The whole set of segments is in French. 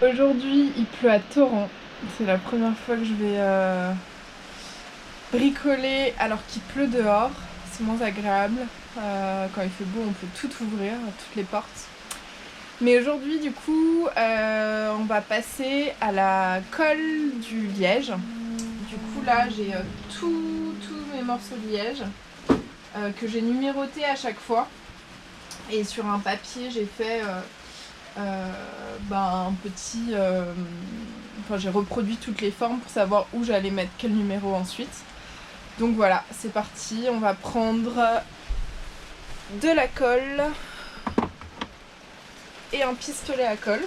Aujourd'hui il pleut à torrent, c'est la première fois que je vais bricoler alors qu'il pleut dehors, c'est moins agréable. Quand il fait beau on peut tout ouvrir, toutes les portes. Mais aujourd'hui du coup on va passer à la colle du liège. Du coup là j'ai tous mes morceaux de liège que j'ai numérotés à chaque fois. Et sur un papier j'ai fait un petit... Enfin j'ai reproduit toutes les formes pour savoir où j'allais mettre quel numéro ensuite. Donc voilà, c'est parti, on va prendre de la colle et un pistolet à colle.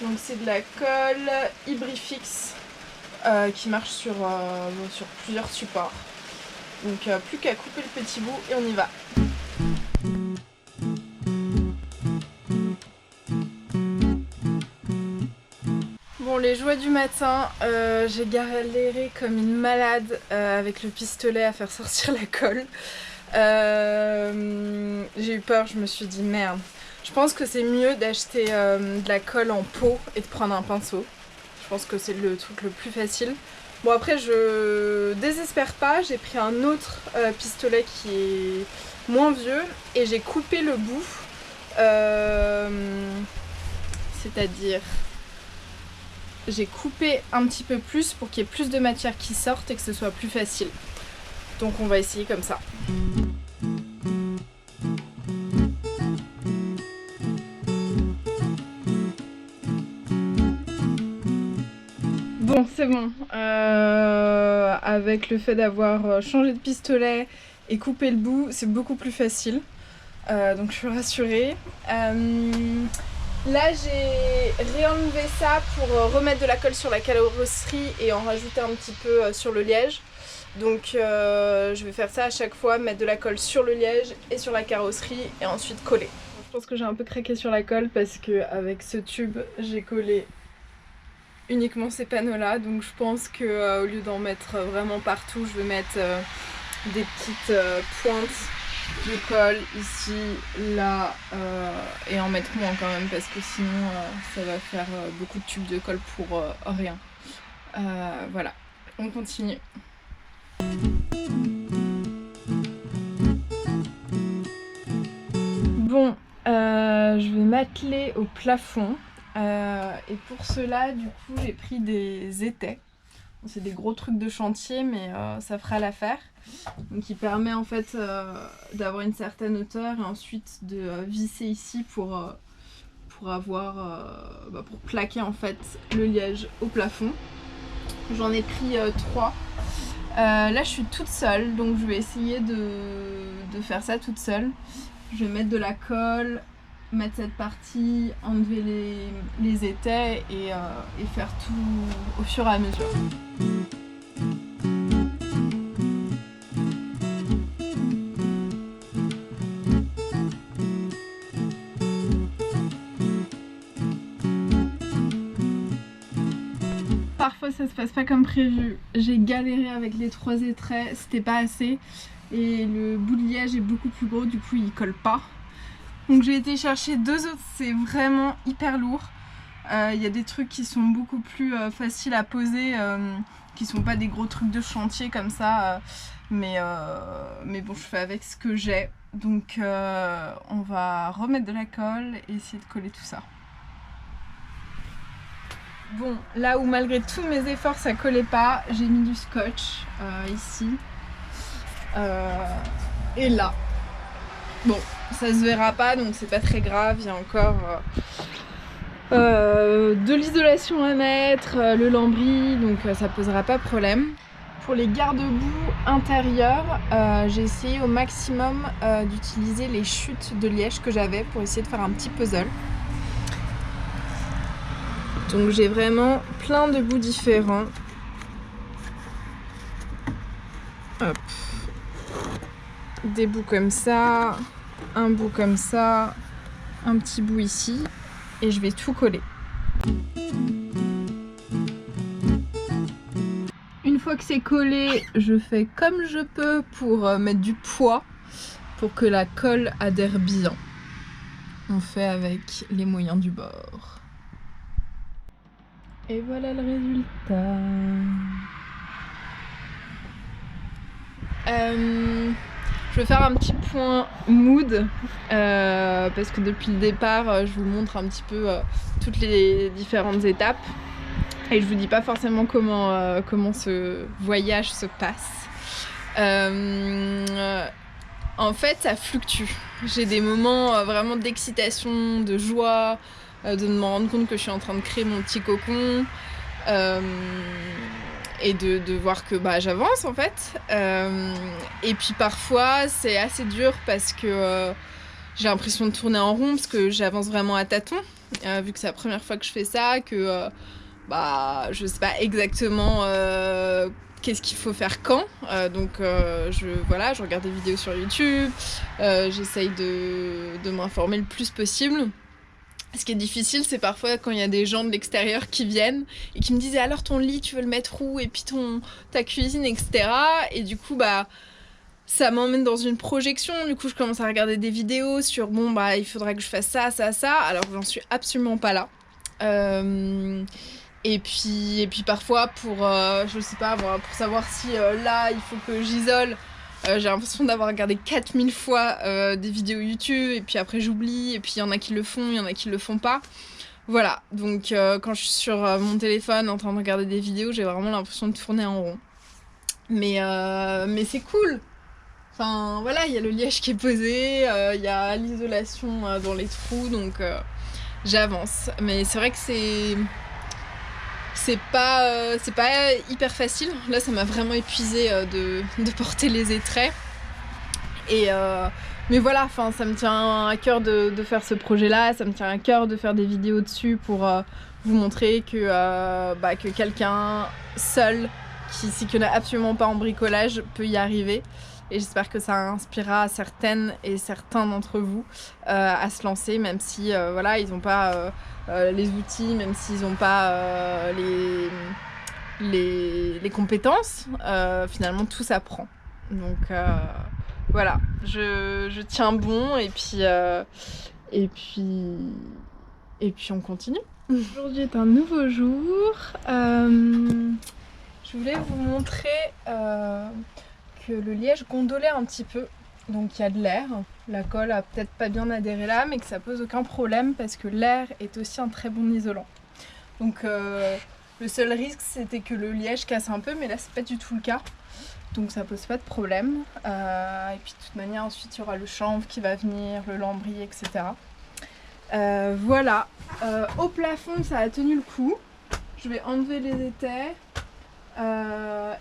Donc c'est de la colle Ibrifix qui marche sur plusieurs supports. Donc plus qu'à couper le petit bout et on y va. Bon, les joies du matin, j'ai galéré comme une malade avec le pistolet à faire sortir la colle. J'ai eu peur, je me suis dit merde. Je pense que c'est mieux d'acheter de la colle en pot et de prendre un pinceau. Je pense que c'est le truc le plus facile. Bon après je désespère pas, j'ai pris un autre pistolet qui est moins vieux et j'ai coupé le bout. C'est-à-dire... J'ai coupé un petit peu plus pour qu'il y ait plus de matière qui sorte et que ce soit plus facile. Donc on va essayer comme ça. Bon, c'est bon. Avec le fait d'avoir changé de pistolet et coupé le bout, c'est beaucoup plus facile. Donc je suis rassurée. Là j'ai réenlevé ça pour remettre de la colle sur la carrosserie et en rajouter un petit peu sur le liège. Donc je vais faire ça à chaque fois, mettre de la colle sur le liège et sur la carrosserie et ensuite coller. Je pense que j'ai un peu craqué sur la colle parce que avec ce tube j'ai collé uniquement ces panneaux là, donc je pense que au lieu d'en mettre vraiment partout, je vais mettre des petites pointes de colle ici, là et en mettre moins quand même parce que sinon ça va faire beaucoup de tubes de colle pour rien. Voilà, on continue. Bon, je vais m'atteler au plafond et pour cela du coup j'ai pris des étais. C'est des gros trucs de chantier mais ça fera l'affaire. Donc il permet en fait d'avoir une certaine hauteur et ensuite de visser ici pour plaquer en fait le liège au plafond. J'en ai pris 3. Là je suis toute seule donc je vais essayer de faire ça toute seule. Je vais mettre de la colle, mettre cette partie, enlever les étais et faire tout au fur et à mesure. Parfois ça se passe pas comme prévu, j'ai galéré avec les 3 étraits, c'était pas assez et le bout de liège est beaucoup plus gros, du coup il colle pas. Donc j'ai été chercher 2 autres, c'est vraiment hyper lourd. Y a des trucs qui sont beaucoup plus faciles à poser, qui sont pas des gros trucs de chantier comme ça, mais bon je fais avec ce que j'ai. Donc on va remettre de la colle et essayer de coller tout ça. Bon, là où malgré tous mes efforts ça collait pas, j'ai mis du scotch ici et là. Bon, ça se verra pas donc c'est pas très grave, il y a encore de l'isolation à mettre, le lambris, donc ça posera pas problème. Pour les garde-boue intérieurs, j'ai essayé au maximum d'utiliser les chutes de liège que j'avais pour essayer de faire un petit puzzle. Donc j'ai vraiment plein de bouts différents. Hop. Des bouts comme ça, un bout comme ça, un petit bout ici, et je vais tout coller. Une fois que c'est collé, je fais comme je peux pour mettre du poids pour que la colle adhère bien. On fait avec les moyens du bord. Et voilà le résultat. Je vais faire un petit point mood parce que depuis le départ je vous montre un petit peu toutes les différentes étapes et je vous dis pas forcément comment ce voyage se passe. En fait ça fluctue. J'ai des moments vraiment d'excitation, de joie, de me rendre compte que je suis en train de créer mon petit cocon. Et de voir que j'avance en fait. Et puis parfois c'est assez dur parce que j'ai l'impression de tourner en rond parce que j'avance vraiment à tâtons, vu que c'est la première fois que je fais ça, que je sais pas exactement qu'est-ce qu'il faut faire quand. Donc je regarde des vidéos sur YouTube, j'essaye de m'informer le plus possible. Ce qui est difficile, c'est parfois quand il y a des gens de l'extérieur qui viennent et qui me disent alors ton lit, tu veux le mettre où? Et puis ta cuisine, etc. Et du coup, ça m'emmène dans une projection. Du coup, je commence à regarder des vidéos sur il faudrait que je fasse ça, ça, ça. Alors j'en suis absolument pas là. Et puis parfois je sais pas, pour savoir si là il faut que j'isole. J'ai l'impression d'avoir regardé 4000 fois des vidéos YouTube et puis après j'oublie et puis il y en a qui le font, il y en a qui le font pas. Voilà, donc quand je suis sur mon téléphone en train de regarder des vidéos, j'ai vraiment l'impression de tourner en rond. Mais c'est cool. Enfin voilà, il y a le liège qui est posé, il y a l'isolation dans les trous, donc j'avance. Mais c'est vrai que c'est pas hyper facile. Là, ça m'a vraiment épuisée de porter les étraits. Mais voilà, ça me tient à cœur de faire ce projet-là. Ça me tient à cœur de faire des vidéos dessus pour vous montrer que quelqu'un seul qui s'y connaît absolument pas en bricolage peut y arriver. Et j'espère que ça inspirera certaines et certains d'entre vous à se lancer, même si ils n'ont pas les outils, même s'ils n'ont pas les compétences. Finalement, tout s'apprend. Donc voilà, je tiens bon et puis on continue. Aujourd'hui est un nouveau jour. Je voulais vous montrer que le liège gondolait un petit peu. Donc il y a de l'air. La colle a peut-être pas bien adhéré là, mais que ça pose aucun problème parce que l'air est aussi un très bon isolant. Donc le seul risque c'était que le liège casse un peu, mais là c'est pas du tout le cas. Donc ça pose pas de problème. Et puis de toute manière ensuite il y aura le chanvre qui va venir, le lambris, etc. Voilà. Au plafond ça a tenu le coup. Je vais enlever les étais.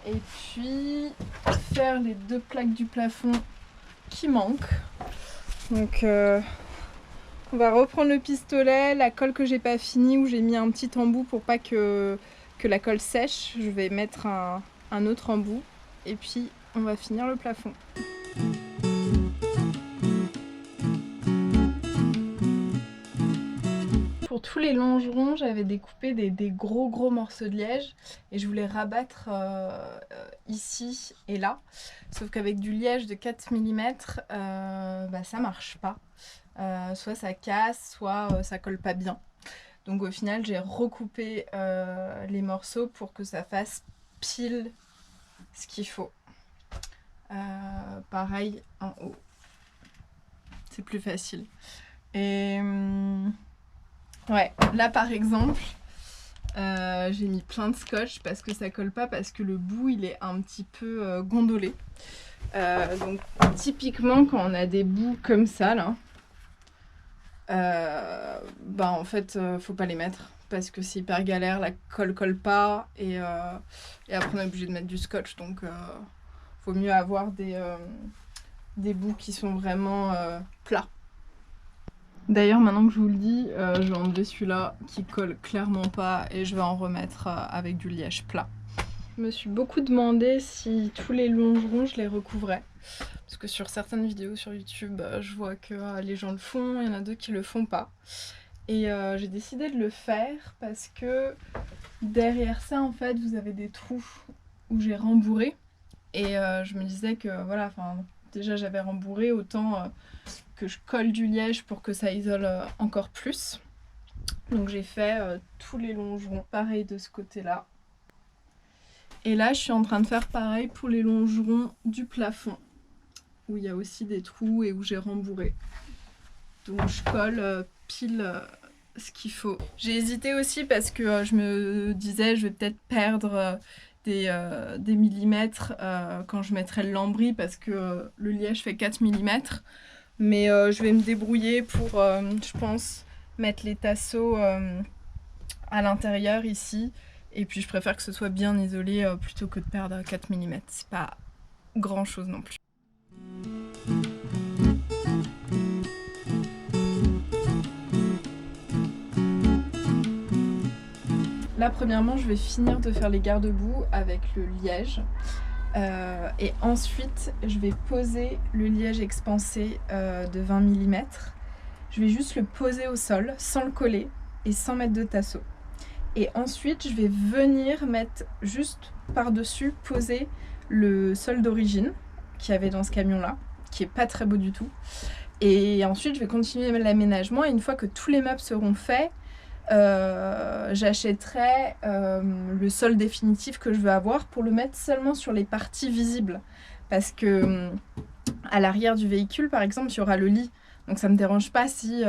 Et puis faire les 2 plaques du plafond qui manquent. Donc on va reprendre le pistolet, la colle que j'ai pas fini où j'ai mis un petit embout pour pas que la colle sèche. Je vais mettre un autre embout et puis on va finir le plafond. Pour tous les longerons, j'avais découpé des gros morceaux de liège et je voulais rabattre ici et là. Sauf qu'avec du liège de 4 mm, ça marche pas. Soit ça casse, soit ça colle pas bien. Donc au final, j'ai recoupé les morceaux pour que ça fasse pile ce qu'il faut. Pareil en haut. C'est plus facile. Et ouais, là par exemple, j'ai mis plein de scotch parce que ça colle pas, parce que le bout il est un petit peu gondolé. Donc typiquement quand on a des bouts comme ça là, en fait faut pas les mettre parce que c'est hyper galère, la colle pas et après on est obligé de mettre du scotch, donc faut mieux avoir des bouts qui sont vraiment plats. D'ailleurs maintenant que je vous le dis, je vais enlever celui-là qui colle clairement pas et je vais en remettre avec du liège plat. Je me suis beaucoup demandé si tous les longerons je les recouvrais. Parce que sur certaines vidéos sur YouTube, je vois que les gens le font, il y en a d'autres qui le font pas. Et j'ai décidé de le faire parce que derrière ça en fait vous avez des trous où j'ai rembourré. Et je me disais que voilà, déjà j'avais rembourré, autant que je colle du liège pour que ça isole encore plus. Donc j'ai fait tous les longerons, pareil de ce côté-là. Et là, je suis en train de faire pareil pour les longerons du plafond, où il y a aussi des trous et où j'ai rembourré. Donc je colle pile ce qu'il faut. J'ai hésité aussi parce que je me disais je vais peut-être perdre des millimètres quand je mettrai le lambris parce que le liège fait 4 millimètres. Mais je vais me débrouiller pour, je pense, mettre les tasseaux à l'intérieur ici. Et puis je préfère que ce soit bien isolé plutôt que de perdre 4 millimètres. C'est pas grand chose non plus. Là, premièrement, je vais finir de faire les garde-boue avec le liège. Et ensuite, je vais poser le liège expansé de 20 mm. Je vais juste le poser au sol, sans le coller et sans mettre de tasseau. Et ensuite, je vais venir mettre juste par-dessus, poser le sol d'origine qu'il y avait dans ce camion-là, qui est pas très beau du tout. Et ensuite, je vais continuer l'aménagement. Et une fois que tous les meubles seront faits, j'achèterai le sol définitif que je veux avoir pour le mettre seulement sur les parties visibles. Parce que à l'arrière du véhicule, par exemple, il y aura le lit. Donc ça me dérange pas si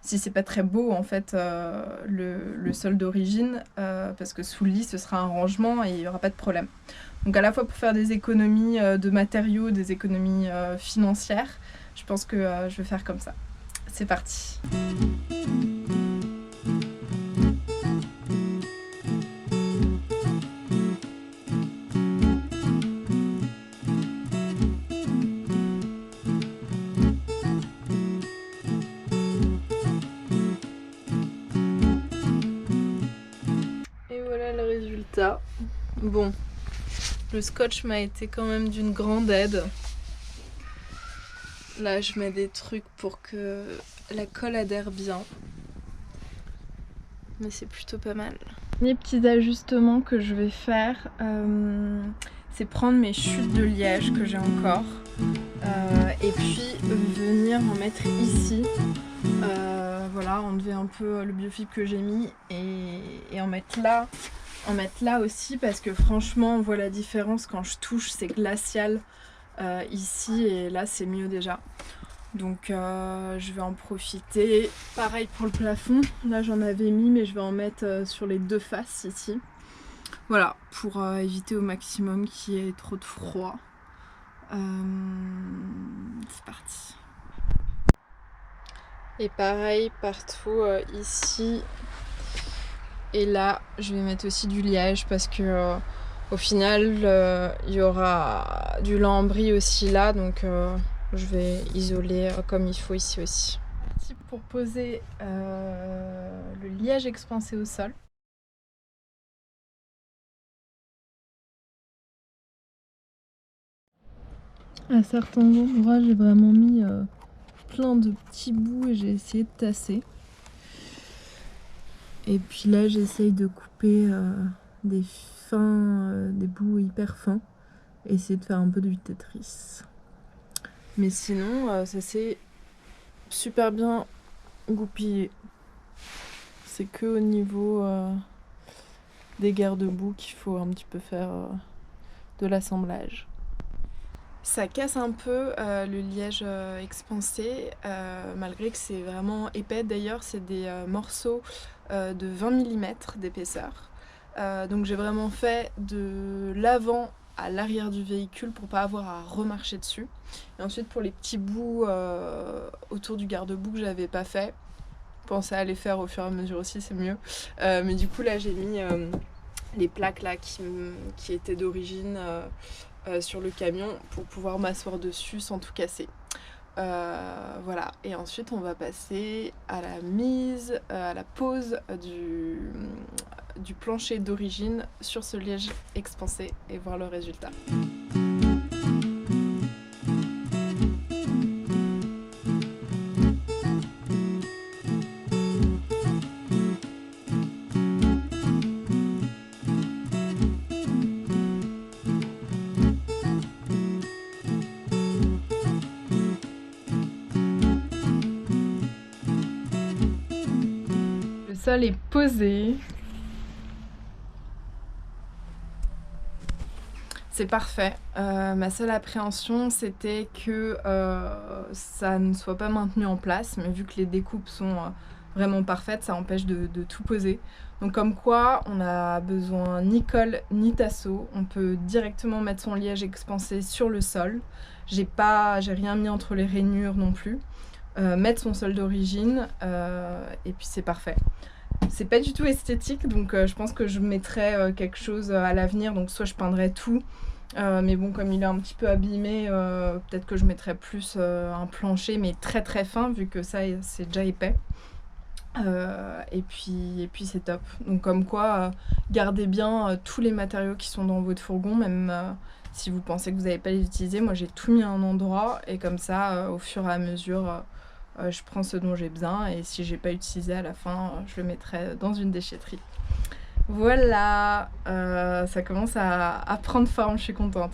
c'est pas très beau en fait le sol d'origine parce que sous le lit ce sera un rangement et il n'y aura pas de problème. Donc à la fois pour faire des économies de matériaux, des économies financières, je pense que je vais faire comme ça. C'est parti. Bon, le scotch m'a été quand même d'une grande aide. Là, je mets des trucs pour que la colle adhère bien. Mais c'est plutôt pas mal. Les petits ajustements que je vais faire, c'est prendre mes chutes de liège que j'ai encore. Et puis venir en mettre ici. Voilà, enlever un peu le biofibre que j'ai mis et en mettre là. En mettre là aussi parce que franchement on voit la différence quand je touche, c'est glacial ici et là c'est mieux déjà. Donc je vais en profiter. Pareil pour le plafond, là j'en avais mis mais je vais en mettre sur les deux faces ici. Voilà, pour éviter au maximum qu'il y ait trop de froid. C'est parti. Et pareil partout ici. Et là, je vais mettre aussi du liège parce que au final, il y aura du lambris aussi là, donc je vais isoler comme il faut ici aussi. Parti pour poser le liège expansé au sol. À certains endroits, j'ai vraiment mis plein de petits bouts et j'ai essayé de tasser. Et puis là, j'essaye de couper des bouts hyper fins et essayer de faire un peu de Tetris. Mais sinon, ça s'est super bien goupillé. C'est que au niveau des garde-boue qu'il faut un petit peu faire de l'assemblage. Ça casse un peu le liège expansé, malgré que c'est vraiment épais. D'ailleurs, c'est des morceaux de 20 mm d'épaisseur. Donc j'ai vraiment fait de l'avant à l'arrière du véhicule pour pas avoir à remarcher dessus. Et ensuite pour les petits bouts autour du garde-boue que j'avais pas fait, pensez à les faire au fur et à mesure aussi, c'est mieux. Mais du coup là j'ai mis les plaques là qui étaient d'origine sur le camion pour pouvoir m'asseoir dessus sans tout casser. Voilà, et ensuite on va passer à la mise, à la pose du plancher d'origine sur ce liège expansé et voir le résultat. sol est posé. C'est parfait. Ma seule appréhension, c'était que ça ne soit pas maintenu en place, mais vu que les découpes sont vraiment parfaites, ça empêche de tout poser. Donc comme quoi, on n'a besoin ni colle ni tasseau. On peut directement mettre son liège expansé sur le sol. J'ai rien mis entre les rainures non plus. Mettre son sol d'origine, et puis c'est parfait. C'est pas du tout esthétique, donc je pense que je mettrai quelque chose à l'avenir, donc soit je peindrai tout, mais bon, comme il est un petit peu abîmé, peut-être que je mettrai plus un plancher, mais très très fin, vu que ça c'est déjà épais. Et puis c'est top. Donc comme quoi, gardez bien tous les matériaux qui sont dans votre fourgon, même si vous pensez que vous n'allez pas les utiliser. Moi j'ai tout mis à un endroit, et comme ça, au fur et à mesure, je prends ce dont j'ai besoin, et si j'ai pas utilisé à la fin, je le mettrai dans une déchetterie. Voilà, ça commence à prendre forme, je suis contente.